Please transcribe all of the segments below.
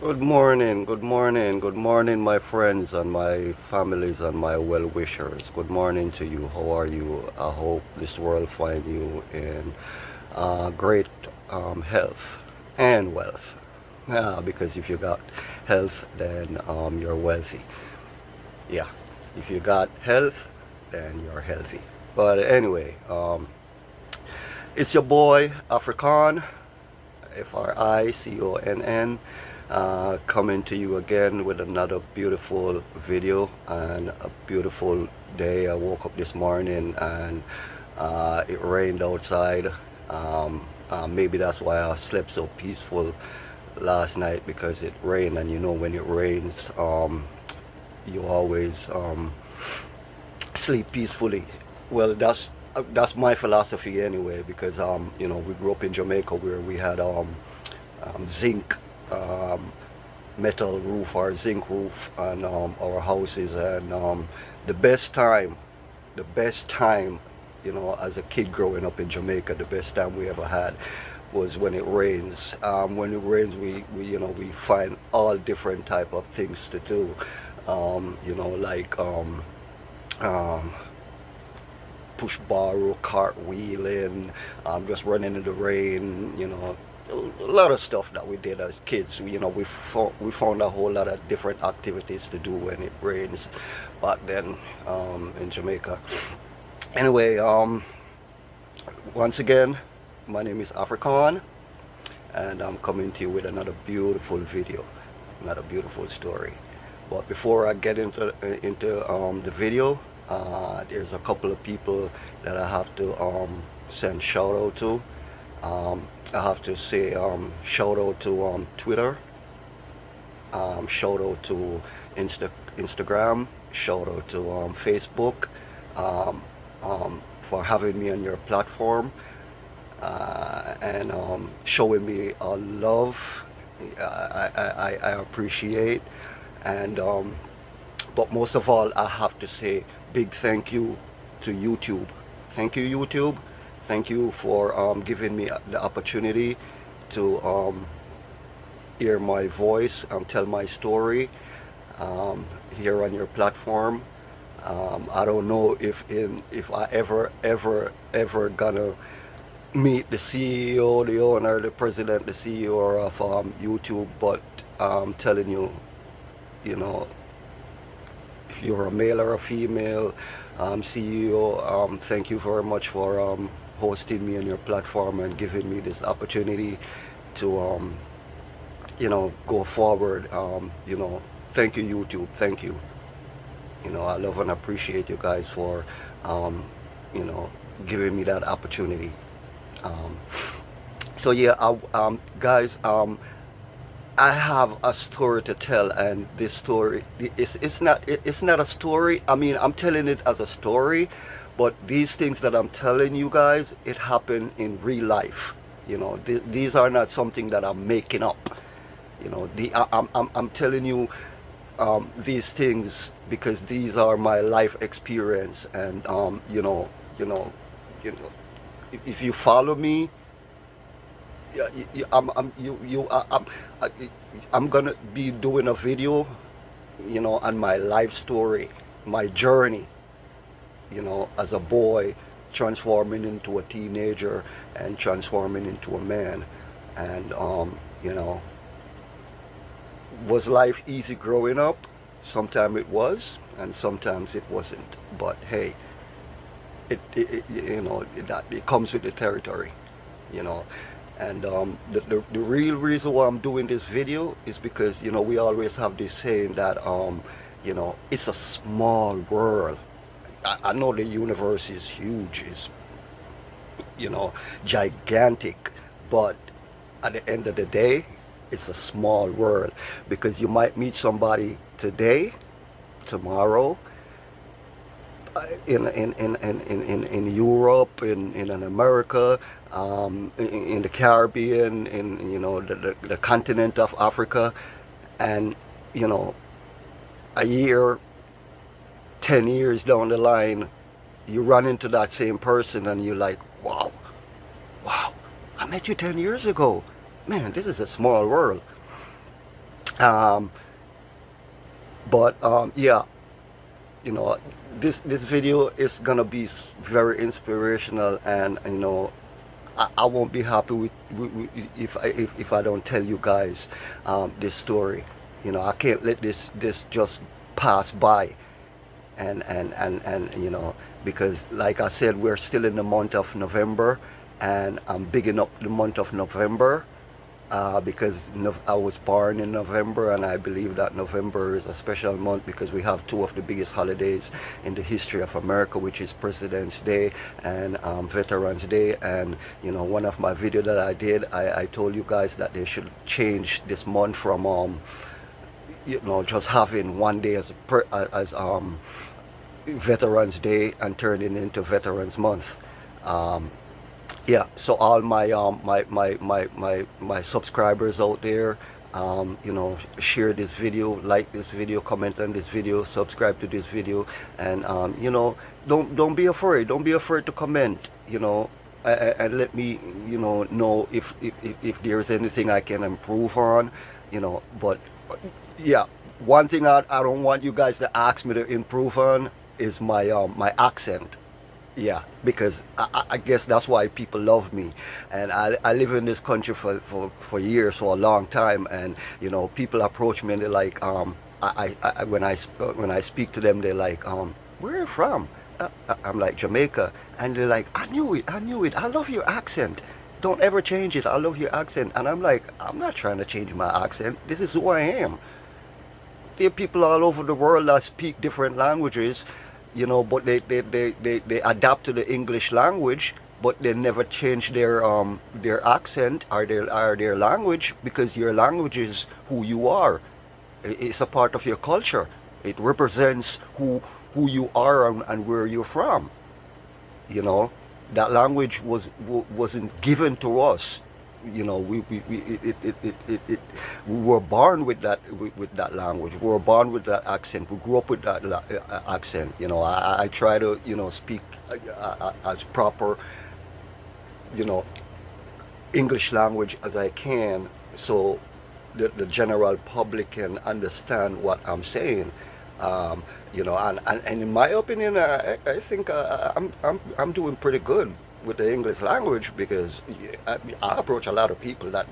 Good morning, good morning, good morning, my friends and my families and my well-wishers. Good morning to you. How are you? I hope this world find you in great health and wealth. Because if you got health, then you're wealthy. Yeah, if you got health, then you're healthy. But anyway, it's your boy African, FRICONN, coming to you again with another beautiful video and a beautiful day. I woke up this morning and it rained outside. Maybe that's why I slept so peaceful last night, because it rained, and you know when it rains, you always sleep peacefully. Well, that's my philosophy anyway, because you know, we grew up in Jamaica where we had zinc metal roof or zinc roof on our houses, and the best time, you know, as a kid growing up in Jamaica, the best time we ever had was when it rains. When it rains, we you know, we find all different type of things to do. You know, like um, push barrow, cartwheeling, just running in the rain, you know, a lot of stuff that we did as kids. You know, we found a whole lot of different activities to do when it rains back then in Jamaica. Anyway, once again, my name is African, and I'm coming to you with another beautiful video, another beautiful story. But before I get into the video, there's a couple of people that I have to send shout out to. I have to say shout out to Twitter, shout out to Instagram, shout out to Facebook, um, for having me on your platform, and showing me love. I appreciate, and but most of all, I have to say big thank you to YouTube. Thank you, YouTube. Thank you for giving me the opportunity to hear my voice, tell my story here on your platform. I don't know if I ever gonna meet the CEO, the owner, the president, the CEO of YouTube, but I'm telling you, you know, if you're a male or a female CEO, thank you very much for hosting me on your platform and giving me this opportunity to you know, go forward. You know, thank you, YouTube. Thank you. You know, I love and appreciate you guys for you know, giving me that opportunity. Um, so yeah, guys, I have a story to tell, and this story it's not a story. I mean, I'm telling it as a story, but these things that I'm telling you guys, it happened in real life. You know, these are not something that I'm making up. You know, I'm telling you these things because these are my life experience, and you know, you know, if you follow me, yeah, I, I'm gonna be doing a video, you know, on my life story, my journey, you know, as a boy transforming into a teenager and transforming into a man. And you know, was life easy growing up? Sometimes it was, and sometimes it wasn't. But hey, it you know, it comes with the territory, you know. And the real reason why I'm doing this video is because, you know, we always have this saying that you know, it's a small world. I know the universe is huge, is, you know, gigantic, but at the end of the day, it's a small world, because you might meet somebody today, tomorrow, in Europe, in America, in the Caribbean, in, you know, the continent of Africa, and, you know, a year, 10 years down the line, you run into that same person and you're like, wow, wow, I met you 10 years ago. Man, this is a small world. Um, but yeah, you know, this video is gonna be very inspirational, and you know, I won't be happy if I don't tell you guys this story. You know, I can't let this just pass by, and you know, because like I said, we're still in the month of November, and I'm bigging up the month of November, because I was born in November, and I believe that November is a special month because we have two of the biggest holidays in the history of America, which is President's Day and Veterans Day. And you know, one of my videos that I did, I told you guys that they should change this month from you know, just having one day as Veterans Day and turn it into Veterans Month. Yeah, so all my subscribers out there, you know, share this video, like this video, comment on this video, subscribe to this video, and you know, don't be afraid. Don't be afraid to comment. You know, and let me, you know if there's anything I can improve on. You know, but yeah, one thing I don't want you guys to ask me to improve on is my my accent. Yeah, because I guess that's why people love me, and I live in this country for years, for a long time, and you know, people approach me and they're like, when I speak to them, they're like, where are you from? I'm like, Jamaica, and they're like, I knew it, I love your accent. Don't ever change it. I love your accent. And I'm like, I'm not trying to change my accent. This is who I am. There are people all over the world that speak different languages, you know, but they adapt to the English language, but they never change their accent or their language, because your language is who you are. It's a part of your culture. It represents who you are and where you're from. You know, that language wasn't given to us. You know, we were born with that language. We were born with that accent. We grew up with that accent. You know, I try to, you know, speak as proper, you know, English language as I can, so the general public can understand what I'm saying. You know, and in my opinion, I think I'm doing pretty good with the English language, because I approach a lot of people that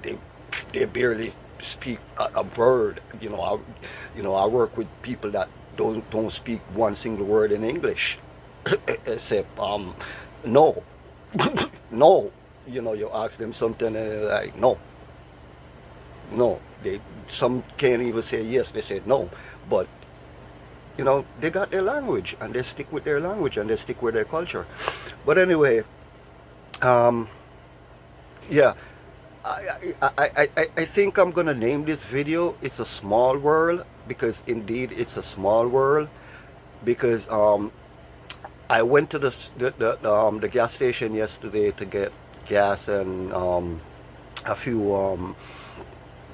they barely speak a word. You know, I work with people that don't speak one single word in English, except no, no. You know, you ask them something and they're like, no, no. Some can't even say yes. They say no, but you know, they got their language and they stick with their language and they stick with their culture. But anyway, yeah, I think I'm gonna name this video "It's a Small World," because indeed it's a small world. Because I went to the gas station yesterday to get gas and a few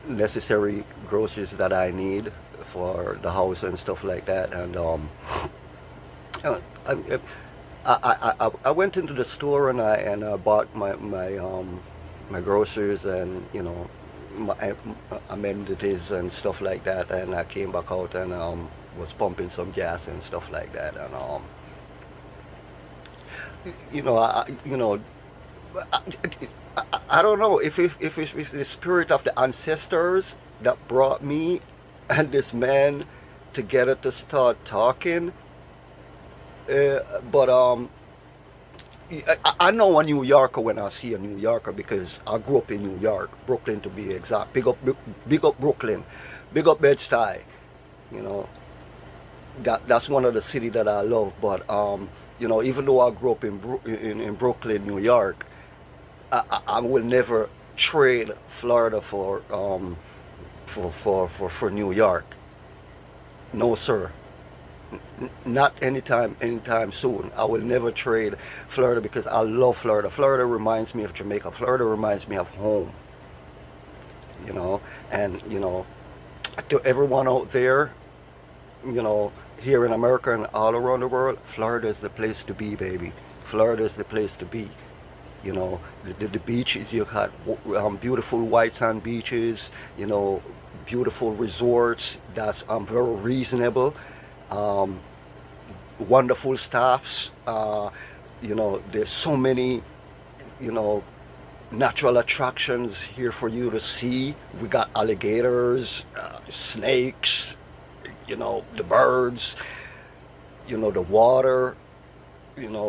necessary groceries that I need for the house and stuff like that. And uh, I, I went into the store and I bought my groceries and, you know, my amenities and stuff like that, and I came back out and was pumping some gas and stuff like that. And you know, I, I don't know if it's the spirit of the ancestors that brought me and this man together to start talking. But I know a New Yorker when I see a New Yorker, because I grew up in New York, Brooklyn to be exact. Big up Brooklyn, big up Bed-Stuy. You know, that's one of the city that I love. But you know, even though I grew up in Brooklyn, New York, I will never trade Florida for New York. No, sir. Not anytime soon. I will never trade Florida, because I love Florida. Florida reminds me of Jamaica. Florida reminds me of home. You know, and you know, to everyone out there, you know, here in America and all around the world, Florida is the place to be, baby. Florida is the place to be. You know, the beaches, you got beautiful white sand beaches, you know, beautiful resorts that's very reasonable, um, wonderful staffs. There's so many, you know, natural attractions here for you to see. We got alligators, snakes, the birds, the water,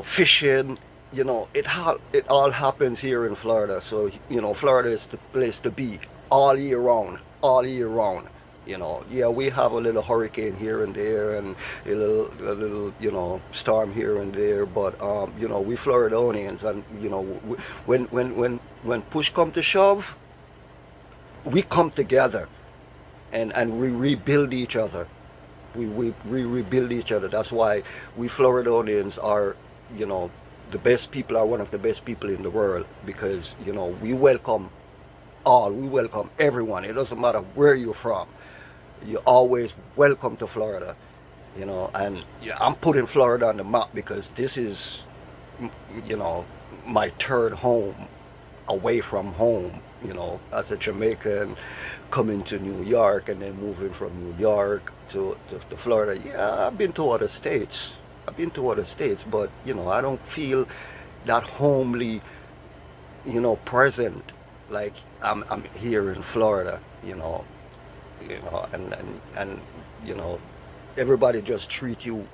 fishing. It all happens here in Florida. So Florida is the place to be all year round, all year round. Yeah, we have a little hurricane here and there, and a little storm here and there, but we Floridonians, and when push come to shove, we come together, and we rebuild each other. We rebuild each other. That's why we Floridonians are, the best people, are one of the best people in the world, because we welcome all, we welcome everyone. It doesn't matter where you're from. You're always welcome to Florida, and yeah, I'm putting Florida on the map because this is, my third home away from home, as a Jamaican coming to New York and then moving from New York to Florida. Yeah, I've been to other states. But, I don't feel that homely, present like I'm here in Florida, and everybody just treat you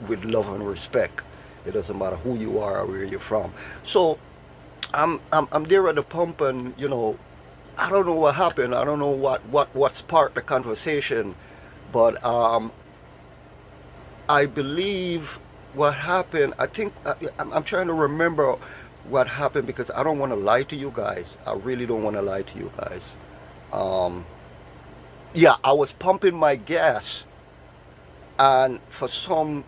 with love and respect. It doesn't matter who you are or where you're from. So I'm there at the pump, and I don't know what happened. I don't know what sparked the conversation, but I believe what happened. I think I'm trying to remember what happened, because I don't want to lie to you guys. I really don't want to lie to you guys. Yeah, I was pumping my gas, and for some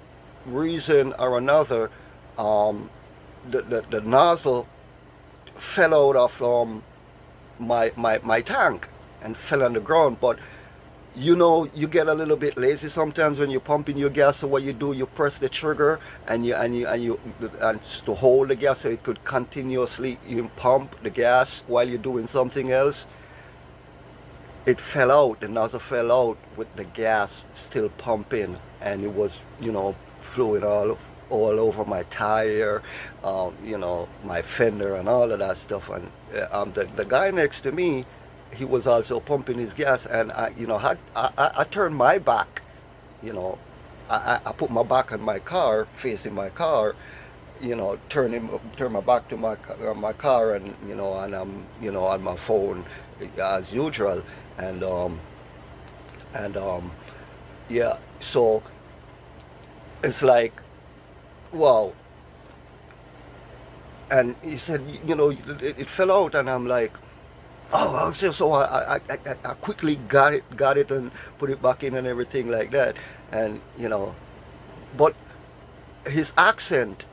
reason or another, the nozzle fell out of my tank and fell on the ground. But you get a little bit lazy sometimes when you're pumping your gas. So what you do, you press the trigger, and to hold the gas so it could continuously pump the gas while you're doing something else. It fell out, the nozzle fell out with the gas still pumping, and it was, fluid all over my tire, my fender and all of that stuff. And the guy next to me, he was also pumping his gas, and I turned my back, I put my back on my car, facing my car, turn my back to my car, and and I'm on my phone as usual. And yeah, so it's like, wow. And he said, it fell out, and I'm like, oh, so I quickly got it and put it back in and everything like that. And but his accent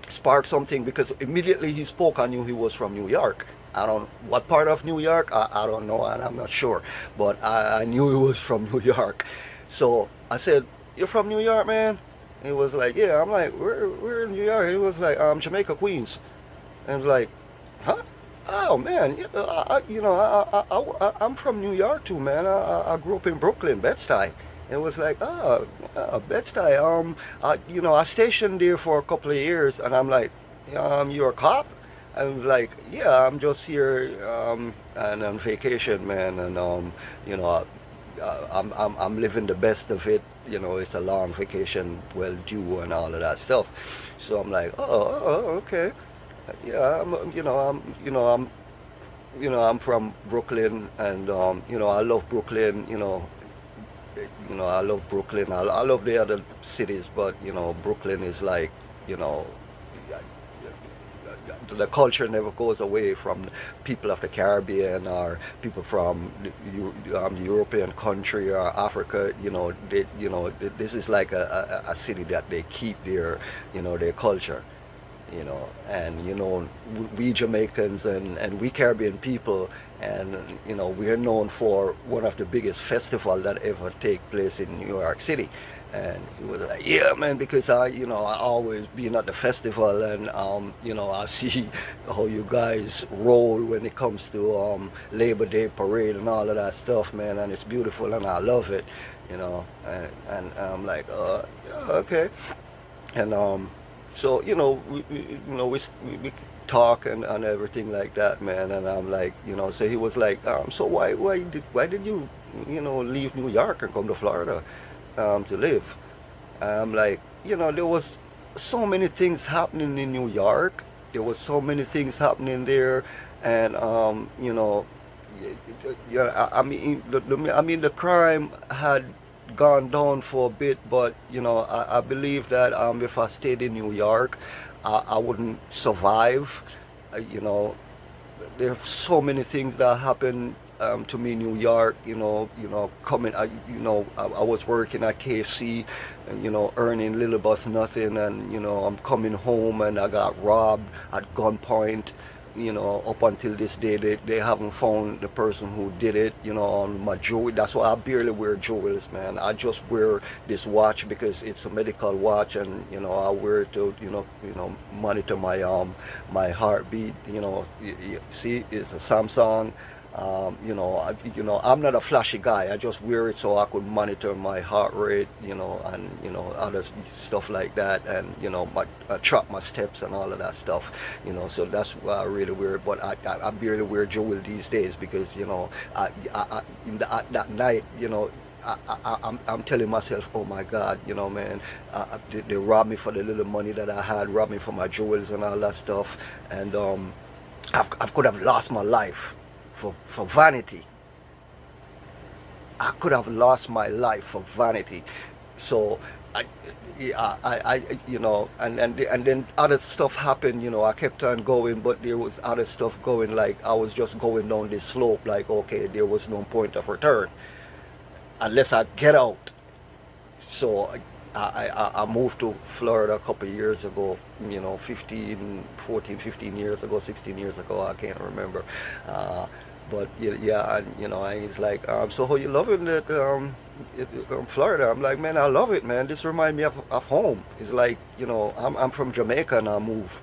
sparked something, because immediately he spoke, I knew he was from New York. I don't, what part of New York, I don't know, and I'm not sure, but I knew he was from New York. So I said, "You're from New York, man?" And he was like, "Yeah." I'm like, "We're in New York." He was like, "Jamaica, Queens." And I was like, "Huh? Oh man, I'm from New York too, man. I grew up in Brooklyn, Bed-Stuy." It was like, Bed-Stuy. I stationed there for a couple of years, and I'm like, "You're a cop?" I was like, "Yeah, I'm just here and on vacation, man, and I'm living the best of it. It's a long vacation, well due, and all of that stuff." So I'm like, "Oh, okay, yeah, I'm from Brooklyn, and I love Brooklyn. I love Brooklyn. I love the other cities, but Brooklyn is like, the culture never goes away from people of the Caribbean or people from the European country or Africa. This is like a city that they keep their culture. And we Jamaicans and we Caribbean people, and we're known for one of the biggest festivals that ever take place in New York City. And he was like, yeah, man, because I always been at the festival, and I see how you guys roll when it comes to Labor Day parade and all of that stuff, man, and it's beautiful and I love it, and I'm like, yeah, okay. And so we talk and everything like that, man. And I'm like, so he was like, so why did you leave New York and come to Florida to live? I'm like, there was so many things happening in New York. There was so many things happening there, and yeah, I mean, the crime had gone down for a bit, but I believe that if I stayed in New York, I wouldn't survive. Uh, you know, there's so many things that happened to me in New York. Coming, I was working at KFC, and earning little but nothing, and I'm coming home and I got robbed at gunpoint. Up until this day, they haven't found the person who did it. On my jewelry. That's why I barely wear jewels, man. I just wear this watch because it's a medical watch, and I wear it to monitor my heartbeat. See, it's a Samsung. I'm not a flashy guy. I just wear it so I could monitor my heart rate, and other stuff like that, and track my steps and all of that stuff. So that's why I really wear it. But I barely wear jewelry these days because that night, I'm telling myself, oh my God, man, they robbed me for the little money that I had, robbed me for my jewels and all that stuff, and I could have lost my life for vanity. I could have lost my life for vanity. So I, yeah, and then other stuff happened. I kept on going, but there was other stuff going. Like I was just going down this slope. Like okay, there was no point of return unless I get out. So I moved to Florida a couple of years ago, 15 years ago, 16 years ago, I can't remember. But yeah, and and he's like, so how you loving it, Florida? I'm like, man, I love it, man. This reminds me of home. It's like, I'm from Jamaica and I moved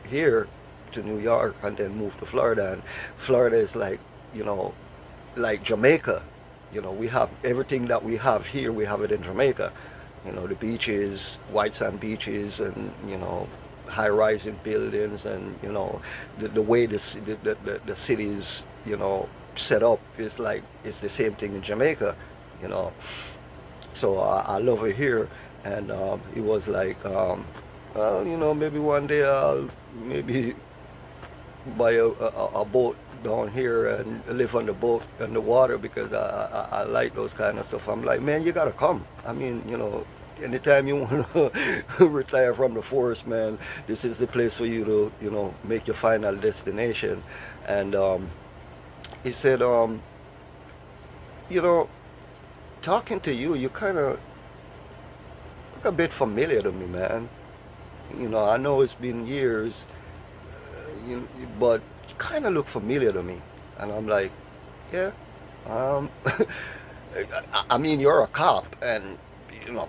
here to New York and then moved to Florida. And Florida is like Jamaica. We have everything that we have here, we have it in Jamaica. The beaches, white sand beaches, and high-rising buildings, and the way the cities set up is like it's the same thing in Jamaica. you know. So I love it here, and it was like, well, maybe one day I'll maybe buy a boat down here and live on the boat and the water, because I like those kind of stuff. I'm like, man, you gotta come. I mean, anytime you want to retire from the force, man, this is the place for you to, make your final destination. And he said, talking to you, you kind of look a bit familiar to me, man. I know it's been years, but you kind of look familiar to me. And I'm like, yeah. Um, I mean, you're a cop, and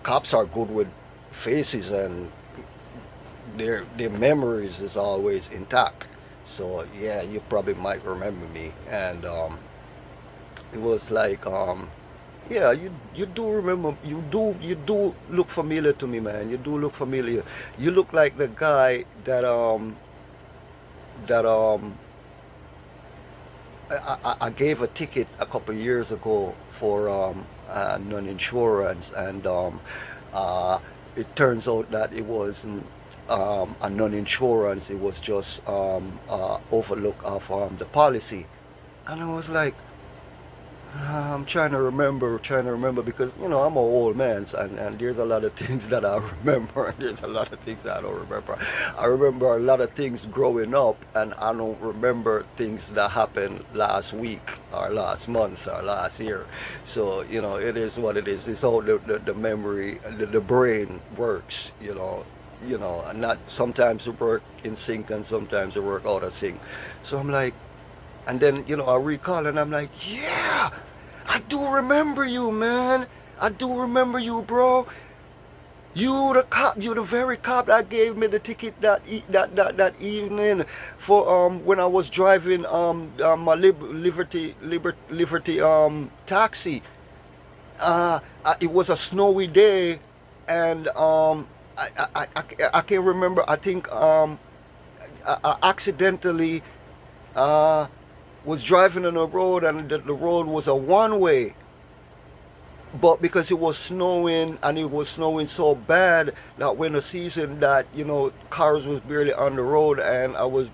cops are good with faces, and their memories is always intact. So yeah, you probably might remember me. And it was like, yeah, you do remember, you do look familiar to me, man. You do look familiar. You look like the guy that I gave a ticket a couple of years ago for non-insurance, and it turns out that it wasn't a non-insurance. It was just overlook of the policy, and I was like, I'm trying to remember, because I'm an old man, and there's a lot of things that I remember, and there's a lot of things I don't remember. I remember a lot of things growing up, and I don't remember things that happened last week or last month or last year. So it is what it is. It's all the memory, the brain works. And not sometimes it work in sync, and sometimes it work out of sync. So I'm like, and then, I recall, and I'm like, yeah, I do remember you, man. I do remember you, bro. You the cop, you the very cop that gave me the ticket that evening for when I was driving my Liberty taxi. It was a snowy day, and I can't remember. I think I accidentally uh, was driving on a road, and the road was a one way. But because it was snowing, and it was snowing so bad that winter season, that cars was barely on the road, and I was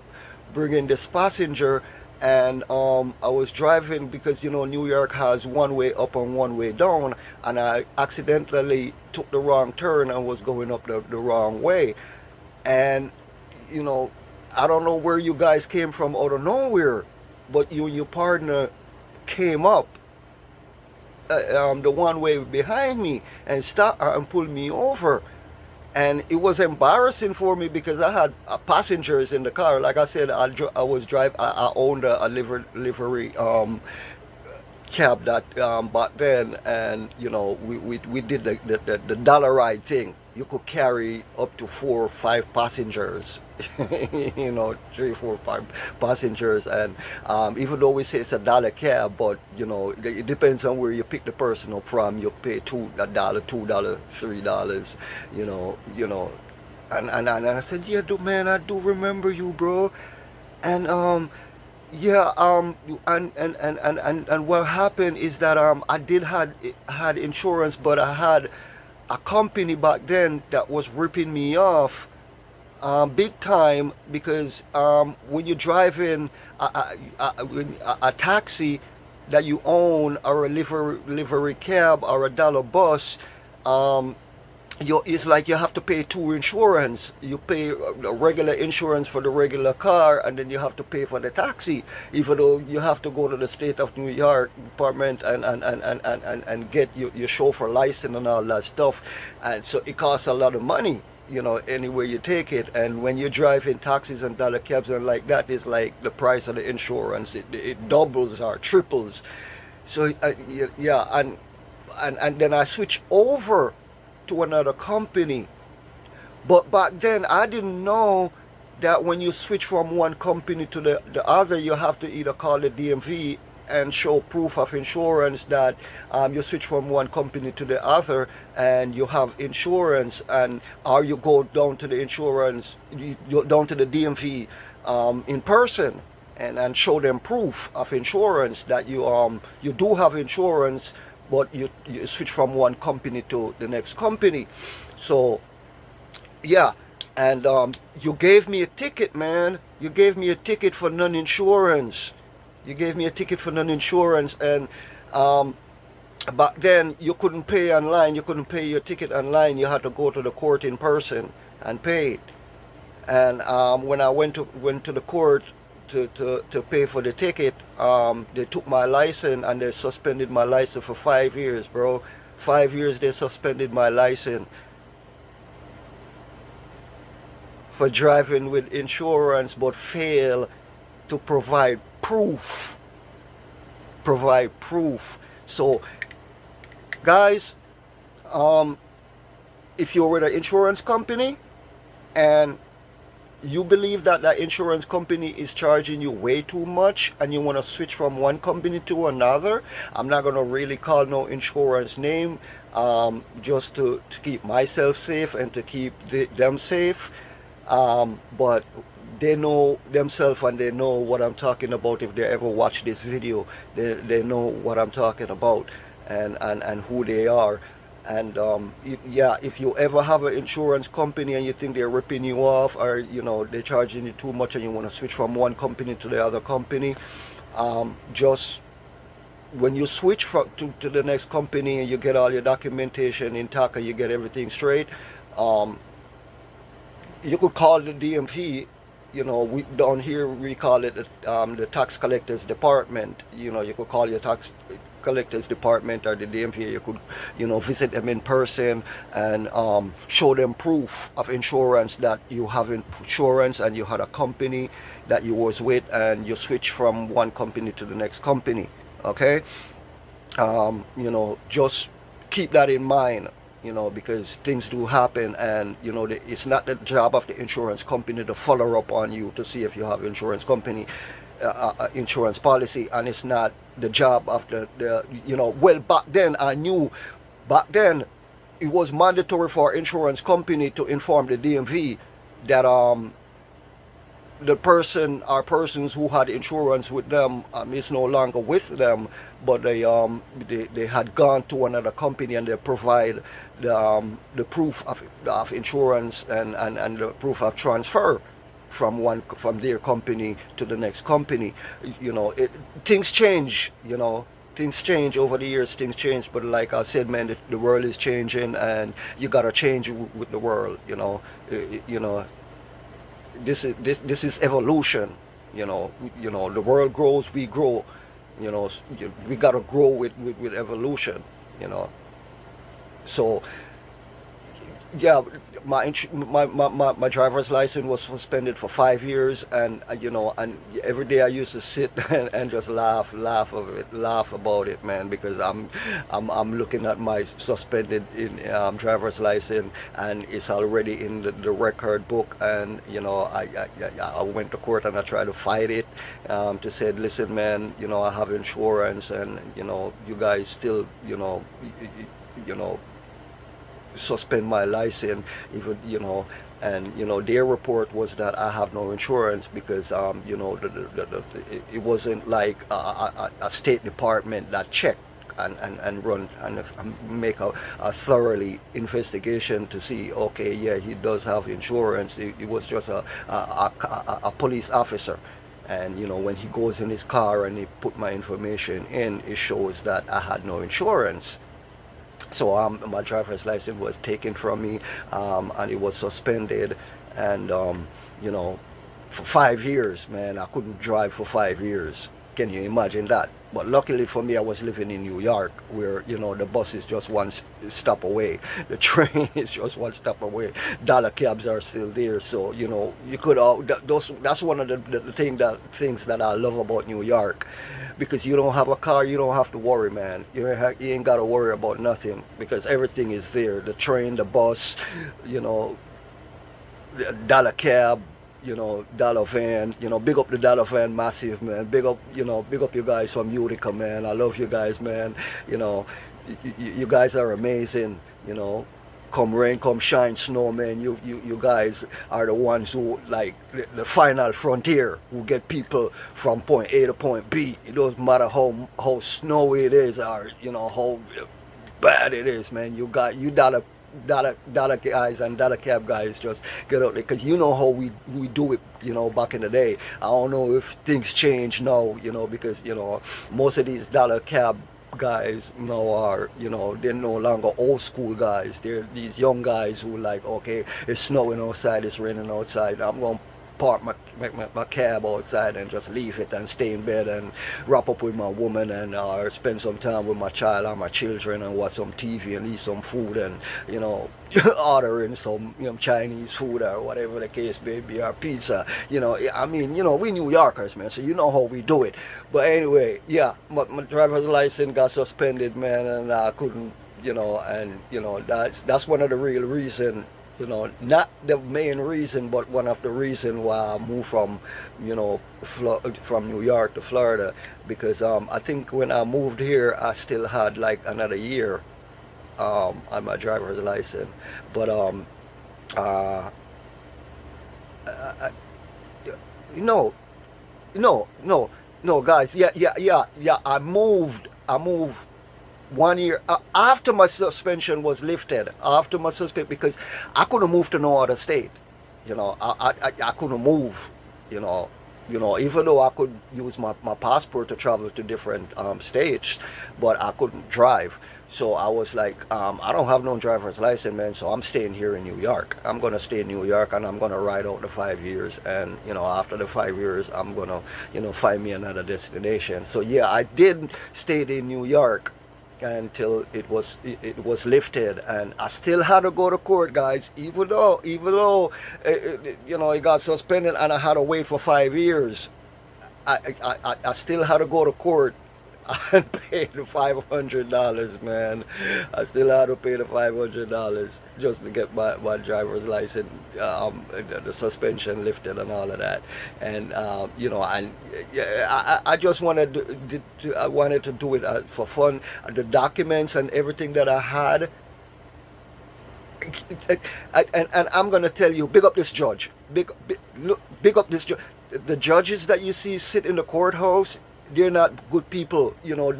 bringing this passenger, and I was driving because New York has one way up and one way down, and I accidentally took the wrong turn and was going up the wrong way. And you know I don't know where you guys came from out of nowhere, but you and your partner came up the one way behind me and stopped and pulled me over. And it was embarrassing for me because I had passengers in the car. Like I said, I was drive. I owned a livery cab that back then, and we did the dollar ride thing. You could carry up to 4 or 5 passengers, 3, 4, 5 passengers, and even though we say it's a dollar cab, but it depends on where you pick the person up from. You pay $2, $3, and I said, yeah, man, I do remember you, bro, and yeah, and what happened is that I did had insurance, but I had a company back then that was ripping me off big time, because when you're driving a taxi that you own, or a livery cab, or a dollar bus, it's like you have to pay 2 insurance. You pay a regular insurance for the regular car, and then you have to pay for the taxi, even though you have to go to the state of New York department and get your chauffeur license and all that stuff. And so it costs a lot of money, anywhere you take it. And when you're driving taxis and dollar cabs and like that, it's like the price of the insurance. It doubles or triples. So yeah, and then I switched over to another company. But back then I didn't know that when you switch from one company to the other, you have to either call the DMV and show proof of insurance that you switch from one company to the other and you have insurance, and or you go down to the insurance, you down to the DMV in person and show them proof of insurance that you do have insurance, but you switch from one company to the next company. So yeah, and you gave me a ticket, man. You gave me a ticket for non-insurance. You gave me a ticket for non-insurance, and back then you couldn't pay online. You couldn't pay your ticket online. You had to go to the court in person and pay it. And when I went to the court to pay for the ticket, they took my license and they suspended my license for 5 years, bro. 5 years they suspended my license for driving with insurance, but fail to provide proof. So guys, if you're with an insurance company and you believe that that insurance company is charging you way too much and you want to switch from one company to another, I'm not going to really call no insurance name, just to keep myself safe and to keep them safe, but they know themselves and they know what I'm talking about. If they ever watch this video, they know what I'm talking about and who they are. And if you ever have an insurance company and you think they're ripping you off, or they're charging you too much and you want to switch from one company to the other company, just when you switch to the next company and you get all your documentation intact and you get everything straight, you could call the DMV. We down here we call it the tax collectors department. You could call your tax collectors department or the DMV. You could visit them in person and show them proof of insurance, that you have insurance and you had a company that you was with and you switch from one company to the next company. Okay, just keep that in mind. you know, because things do happen, and you know, it's not the job of the insurance company to follow up on you to see if you have insurance company insurance policy, and it's not the job of the you know, well, back then I knew, back then it was mandatory for insurance company to inform the DMV that the person or persons who had insurance with them is no longer with them, but they had gone to another company, and they provide the proof of insurance and the proof of transfer from their company to the next company. You know, things change. You know, things change over the years. Things change, but like I said, man, the world is changing, and you gotta change with the world. You know, you know. This is evolution. You know, the world grows, we grow. You know, we gotta grow with evolution. You know, so yeah, my driver's license was suspended for 5 years, and you know, and every day I used to sit and just laugh about it, man, because I'm looking at my suspended driver's license, and it's already in the record book, and you know, I went to court and I tried to fight it, to say, listen, man, you know, I have insurance, and you know, you guys still, you know, suspend my license, even, you know. And you know, their report was that I have no insurance because you know, it wasn't like a State Department that checked and run and make a thoroughly investigation to see, okay, yeah, he does have insurance. It was just a police officer. And you know, when he goes in his car and he put my information in, it shows that I had no insurance. So my driver's license was taken from me, and it was suspended, and you know, for 5 years, man, I couldn't drive for 5 years. Can you imagine that? But luckily for me, I was living in New York, where you know, the bus is just one stop away, the train is just one stop away, dollar cabs are still there. So you know, you could that's one of the things that I love about New York, because you don't have a car, you don't have to worry, man. You ain't got to worry about nothing, because everything is there. The train, the bus, you know, the dollar cab, you know, dollar van, you know, big up the dollar van massive, man. Big up, you know, big up you guys from Utica, man. I love you guys, man. You know, you guys are amazing, you know. Come rain, come shine, snow, man. You guys are the ones who, like, the final frontier, who get people from point A to point B. It doesn't matter how snowy it is, or you know, how bad it is, man. You dollar guys and dollar cab guys, just get out there, because you know how we do it, you know, back in the day. I don't know if things change now, you know, because you know, most of these dollar cab guys now are, you know, they're no longer old school guys. They're these young guys who, like, okay, it's snowing outside, it's raining outside, I'm gonna park my cab outside and just leave it and stay in bed and wrap up with my woman, and spend some time with my child or my children, and watch some TV and eat some food, and you know, ordering some, you know, Chinese food or whatever the case may be, or pizza. You know, I mean, you know, we New Yorkers, man, so you know how we do it. But anyway, yeah, my driver's license got suspended, man, and I couldn't, you know, and you know, that's one of the real reason, you know, not the main reason, but one of the reason why I moved from, you know, from New York to Florida, because I think when I moved here, I still had like another year on my driver's license, but no, no, guys, yeah, I moved 1 year after my suspension was lifted, because I couldn't move to no other state. You know, I couldn't move, you know, even though I could use my passport to travel to different states, but I couldn't drive. So I was like, I don't have no driver's license, man, so I'm staying here in New York. I'm gonna stay in New York, and I'm gonna ride out the 5 years, and you know, after the 5 years, I'm gonna, you know, find me another destination. So yeah, I did stay in New York until it was lifted, and I still had to go to court, guys, even though you know, it got suspended and I had to wait for 5 years. I still had to go to court and pay the $500, man. I still had to pay the $500 just to get my driver's license, the suspension lifted and all of that. And and yeah, I just I wanted to do it for fun. The documents and everything that I had, and I'm gonna tell you, big up this judge. Big up this judge. The judges that you see sit in the courthouse, they're not good people.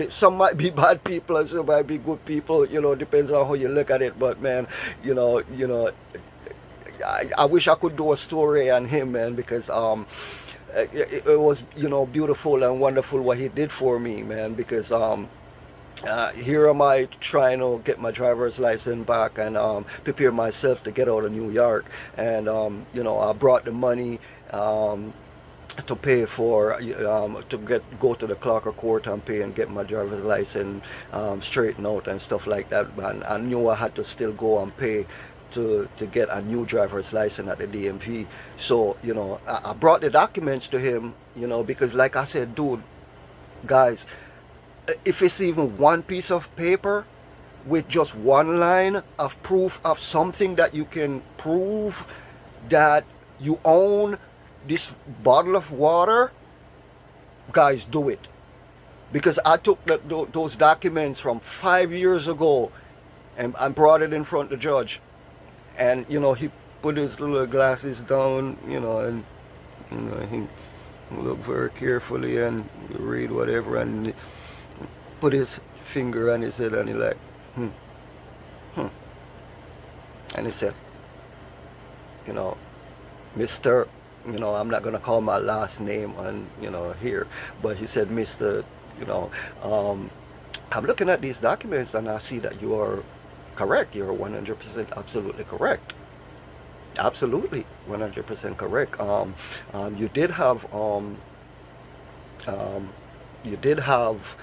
Some might be bad people and some might be good people. Depends on how you look at it. But man, I wish I could do a story on him, man, because it was beautiful and wonderful what he did for me, man. Because here am I trying to get my driver's license back and prepare myself to get out of New York. And I brought the money to pay for to go to the clerk of court and pay and get my driver's license straightened out and stuff like that. And I knew I had to still go and pay to get a new driver's license at the DMV. So I brought the documents to him, because like I said, dude, guys, if it's even one piece of paper with just one line of proof of something that you can prove that you own this bottle of water, guys, do it. Because I took those documents from 5 years ago and brought it in front of the judge. And he put his little glasses down, and he looked very carefully and read whatever, and put his finger on his head, and he like, and he said, Mr. I'm not gonna call my last name on here, but he said, Mr. I'm looking at these documents and I see that you are correct. You're 100% absolutely correct. Absolutely 100% correct. You did have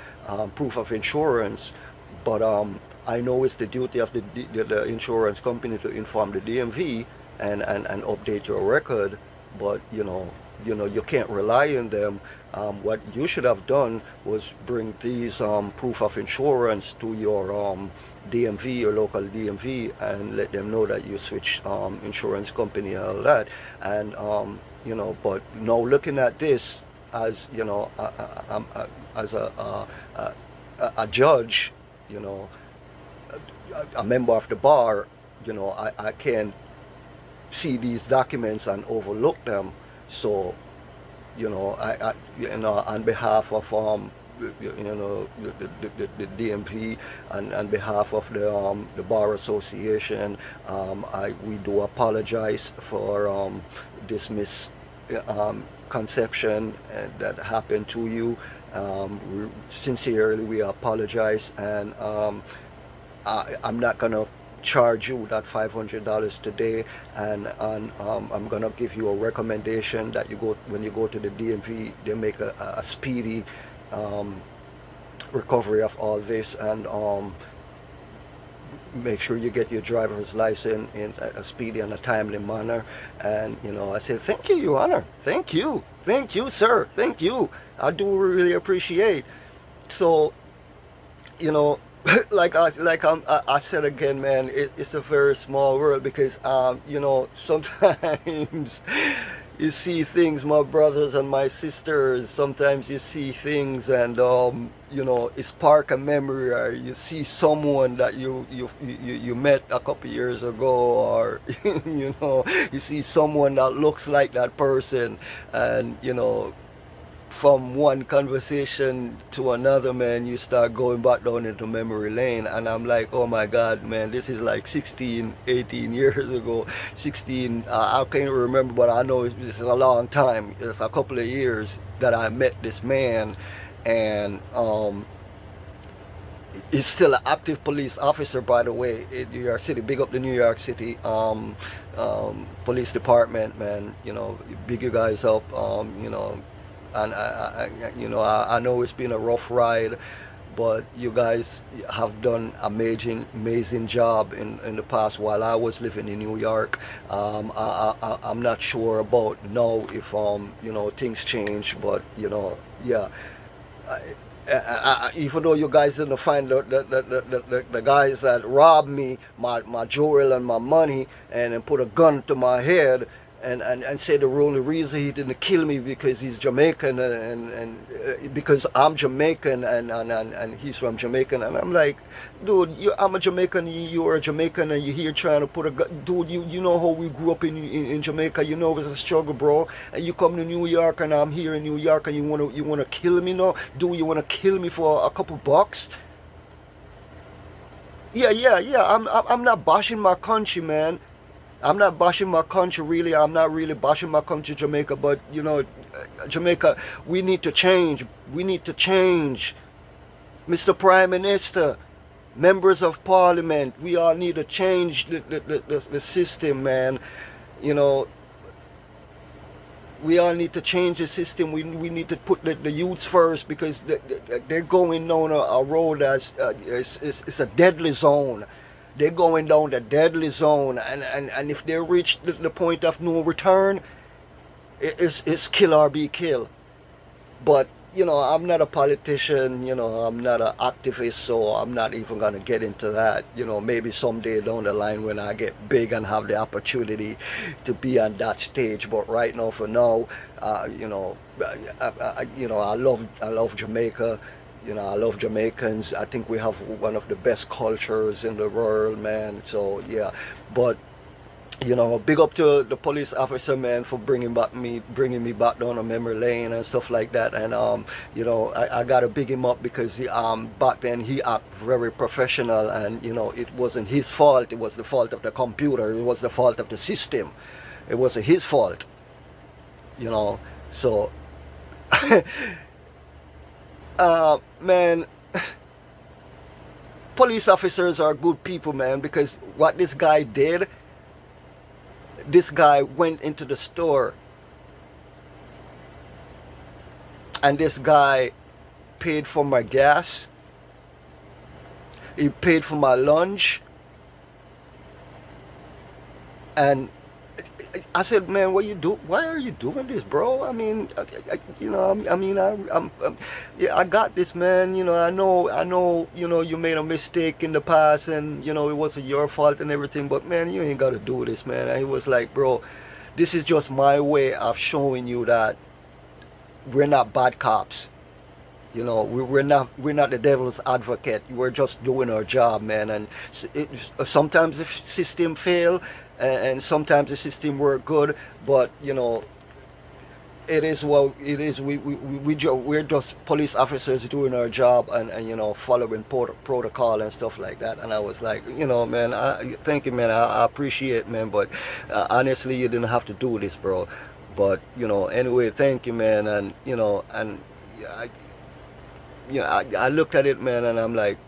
proof of insurance, but I know it's the duty of the insurance company to inform the DMV and update your record, but you can't rely on them. What you should have done was bring these proof of insurance to your DMV, your local DMV, and let them know that you switched insurance company and all that. And but now looking at this as as a judge, a member of the bar, I can't see these documents and overlook them. So on behalf of the DMV and on behalf of the bar association, we do apologize for this misconception that happened to you. Sincerely, we apologize, and I'm not gonna charge you that $500 today, and I'm gonna give you a recommendation that when you go to the DMV, they make a speedy recovery of all this, and make sure you get your driver's license in a speedy and a timely manner. And I said, thank you, Your Honor, thank you, sir, thank you, I do really appreciate. So like I said again, man, it's a very small world, because sometimes you see things, my brothers and my sisters, sometimes you see things and it spark a memory, or you see someone that you met a couple years ago, or you see someone that looks like that person, and from one conversation to another, man, you start going back down into memory lane. And I'm like, oh my God, man, this is like 16, 18 years ago. 16, I can't remember, but I know this is a long time. It's a couple of years that I met this man, and he's still an active police officer, by the way, in New York City. Big up the New York City police department, man. Big you guys up, and I know it's been a rough ride, but you guys have done amazing job in the past while I was living in New York. I'm not sure about now if things change, but yeah, Even though you guys didn't find the guys that robbed me, my jewelry and my money, and then put a gun to my head, and say the only reason he didn't kill me because he's Jamaican, and because I'm Jamaican, and he's from Jamaican. And I'm like, dude, I'm a Jamaican, you're a Jamaican, and you're here trying to put a gun. Dude, you know how we grew up in Jamaica, you know it was a struggle, bro. And you come to New York, and I'm here in New York, and you wanna kill me now? Dude, you wanna kill me for a couple bucks? Yeah. I'm not bashing my country, man. I'm not bashing my country, really. I'm not really bashing my country, Jamaica. But Jamaica, we need to change. We need to change. Mr. Prime Minister, members of Parliament, we all need to change the system, man. You know, we all need to change the system. We need to put the youths first, because they're going down a road that's it's a deadly zone. They're going down the deadly zone, and if they reach the point of no return, it's kill or be killed. But I'm not a politician. I'm not an activist, so I'm not even gonna get into that. Maybe someday down the line when I get big and have the opportunity to be on that stage. But right now, for now, I love Jamaica. I love Jamaicans. I think we have one of the best cultures in the world, man. So yeah, but big up to the police officer, man, for bringing me back down a memory lane and stuff like that. And I gotta big him up, because back then he acted very professional, and it wasn't his fault. It was the fault of the computer. It was the fault of the system. It wasn't his fault. So. Man, police officers are good people, man, because what this guy did, this guy went into the store, and this guy paid for my gas, he paid for my lunch, and I said, man, why are you doing this, bro? I mean, yeah, I got this, man. I know, you made a mistake in the past, and it wasn't your fault and everything, but man, you ain't gotta do this, man. And he was like, bro, this is just my way of showing you that we're not bad cops. We're not the devil's advocate. We're just doing our job, man. And sometimes the system fail, and sometimes the system work good, but it is what it is. We're just police officers doing our job, and following protocol and stuff like that. And I was like, man, thank you, man. I appreciate, man, but honestly, you didn't have to do this, bro. But anyway, thank you, man. And I looked at it, man, and I'm like,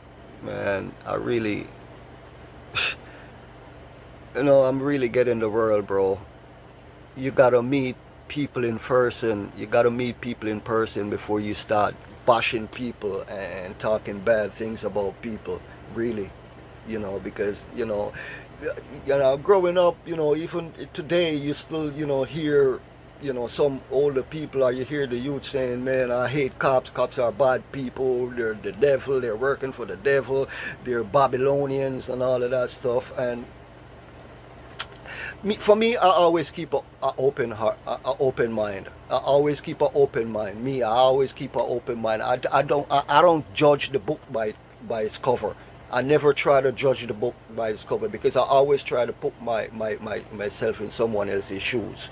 man, I really, I'm really getting the world, bro. You gotta meet people in person. You gotta meet people in person before you start bashing people and talking bad things about people, really. Because, growing up, even today, you still, hear some older people, or you hear the youth saying, man, I hate cops. Cops are bad people. They're the devil. They're working for the devil. They're Babylonians and all of that stuff. And for me, I always keep a open heart, a open mind. I always keep an open mind. I always keep an open mind. I don't judge the book by its cover. I never try to judge the book by its cover, because I always try to put myself in someone else's shoes,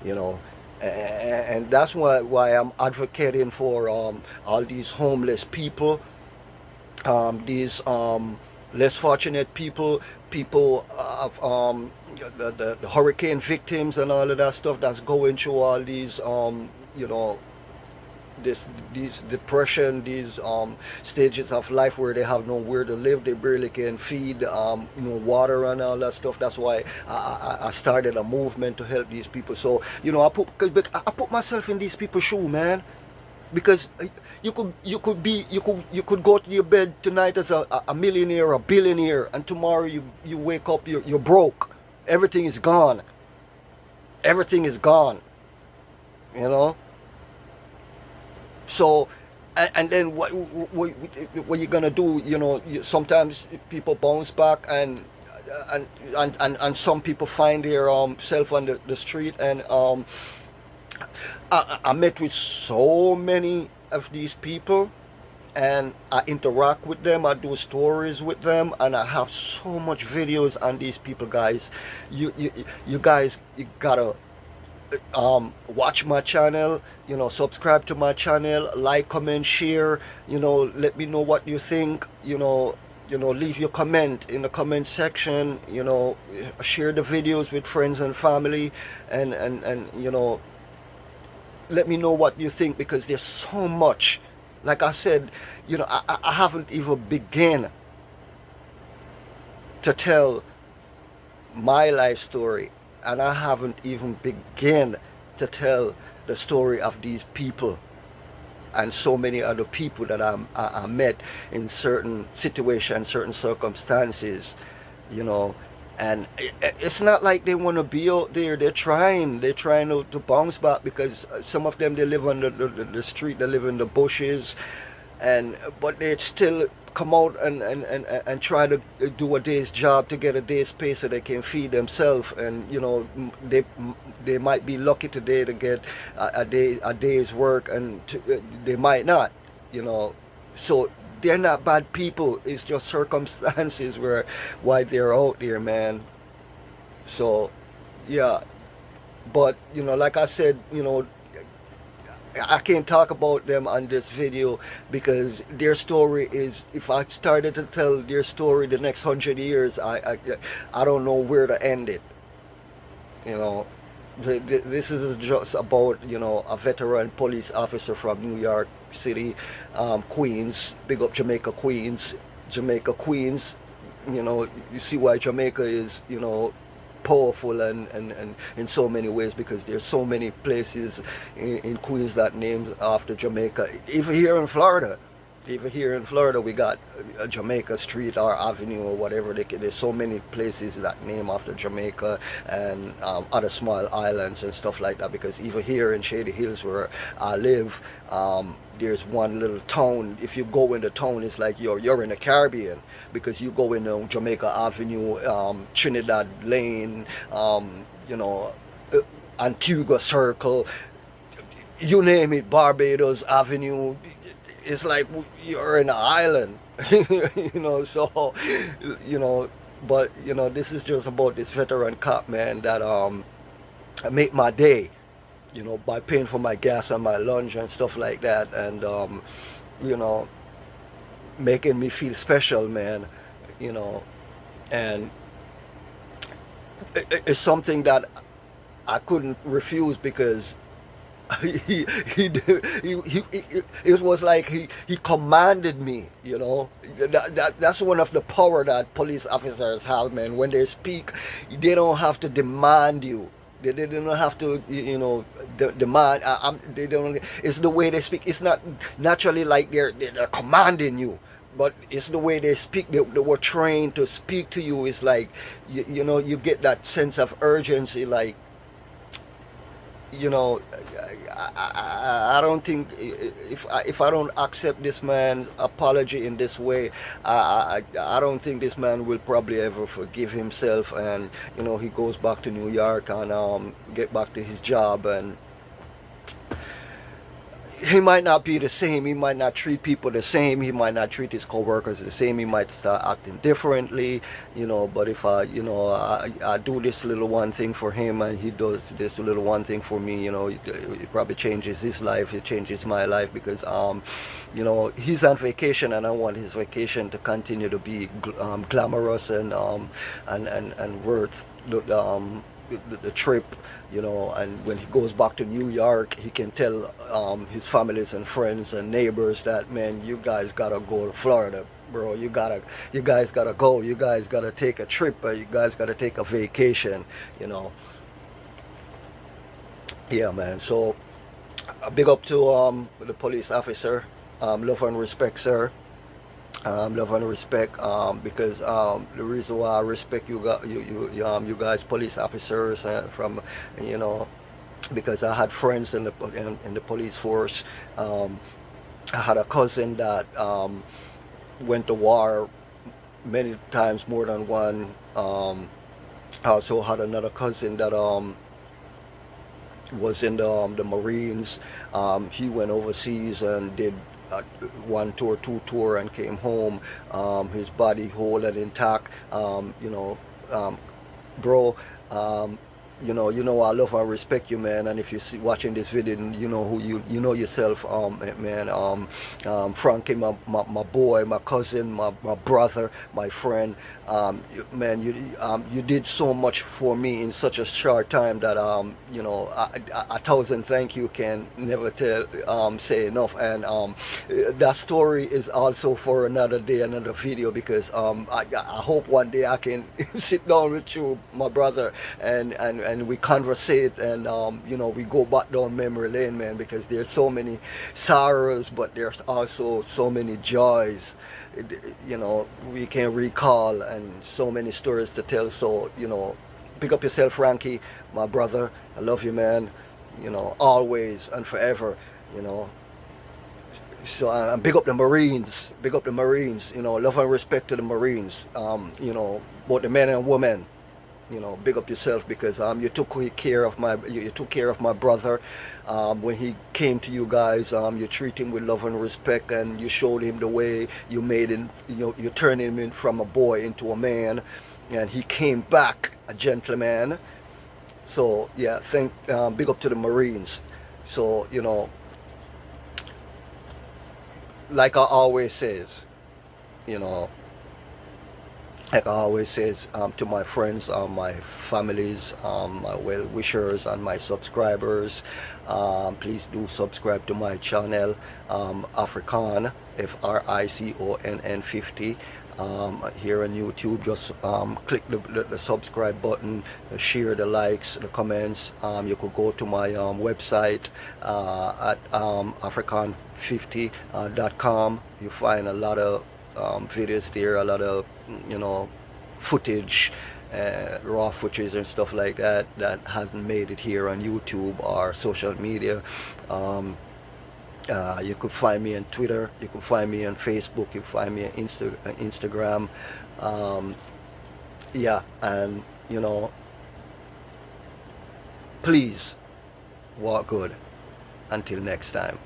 and that's why I'm advocating for all these homeless people, these less fortunate people of the hurricane victims and all of that stuff, that's going through all these these depression, these stages of life where they have nowhere to live, they barely can feed, water and all that stuff. That's why I started a movement to help these people. So I put myself in these people's shoe, man, because you could go to your bed tonight as a millionaire, a billionaire, and tomorrow you wake up, you're broke. Everything is gone. Everything is gone. So and then what you gonna do? You know, sometimes people bounce back, and some people find their self on the street, and I met with so many of these people, and I interact with them. I do stories with them, and I have so much videos on these people, guys. You guys, you gotta watch my channel, you know, subscribe to my channel, like, comment, share, you know, let me know what you think, leave your comment in the comment section, share the videos with friends and family, and let me know what you think, because there's so much. Like I said, I haven't even begun to tell my life story, and I haven't even begun to tell the story of these people and so many other people that I met in certain situations, certain circumstances, and it's not like they want to be out there. They're trying to bounce back, because some of them, they live on the street, they live in the bushes, but they still come out and try to do a day's job to get a day's pay so they can feed themselves. And they might be lucky today to get a day's work, and they might not, so they're not bad people. It's just circumstances why they're out there, man. So yeah, but like I said, I can't talk about them on this video, because their story is, if I started to tell their story the next 100 years, I don't know where to end it. This is just about a veteran police officer from New York City, Queens. Big up Jamaica, Queens. You see why Jamaica is powerful and in so many ways, because there's so many places in Queens that named after Jamaica. Even here in Florida, we got a Jamaica Street or Avenue or whatever. There's so many places that name after Jamaica, and other small islands and stuff like that. Because even here in Shady Hills, where I live, there's one little town. If you go in the town, it's like you're in the Caribbean, because you go in Jamaica Avenue, Trinidad Lane, Antigua Circle, you name it, Barbados Avenue. It's like you're in an island. So but this is just about this veteran cop, man, that make my day, by paying for my gas and my lunch and stuff like that, and making me feel special, man. And it's something that I couldn't refuse, because it was like he commanded me. That's one of the power that police officers have, man. When they speak, they don't have to demand you. They don't have to, demand. They don't. It's the way they speak. It's not naturally like they're commanding you, but it's the way they speak. They were trained to speak to you. It's like you get that sense of urgency, like. I don't think, if I don't accept this man's apology in this way, I don't think this man will probably ever forgive himself, and he goes back to New York and get back to his job, and he might not be the same. He might not treat people the same. He might not treat his co-workers the same. He might start acting differently, but if I do this little one thing for him, and he does this little one thing for me, it probably changes his life. It changes my life, because he's on vacation, and I want his vacation to continue to be glamorous and worth the trip. And when he goes back to New York, he can tell his families and friends and neighbors that, man, you guys gotta go to Florida, bro. You guys gotta go. You guys gotta take a trip. You guys gotta take a vacation. Yeah, man. So big up to the police officer. Love and respect, sir. Love and respect, because the reason why I respect you guys, police officers, from because I had friends in the police force, I had a cousin that went to war many times, more than one. I also had another cousin that was in the Marines. He went overseas and did one tour, two tour, and came home. His body whole and intact. Um, bro. Um, I love and respect you, man. And if you see watching this video, you know who you know yourself, man. Frankie, my boy, my cousin, my brother, my friend. Man, you did so much for me in such a short time that a thousand thank you can never tell say enough. And that story is also for another day, another video, because I hope one day I can sit down with you, my brother, and we conversate, and we go back down memory lane, man, because there's so many sorrows, but there's also so many joys, we can recall, and so many stories to tell. So, pick up yourself, Frankie, my brother. I love you, man, always and forever, you know. So, big up the Marines, love and respect to the Marines, both the men and women. Big up yourself, because you took care of my brother when he came to you guys. You treat him with love and respect, and you showed him the way. You made him, you turned him in from a boy into a man, and he came back a gentleman. So yeah, big up to the Marines. So like I always says, you know like I always says, to my friends, my families, my well-wishers, and my subscribers, please do subscribe to my channel, African, FRICONN 50. Here on YouTube, just click the subscribe button, share the likes, the comments. You could go to my website at african50.com. You find a lot of videos there, a lot of footage, raw footage and stuff like that hasn't made it here on YouTube or social media. You could find me on Twitter, you could find me on Facebook, you could find me on Instagram. Yeah, and please walk good. Until next time.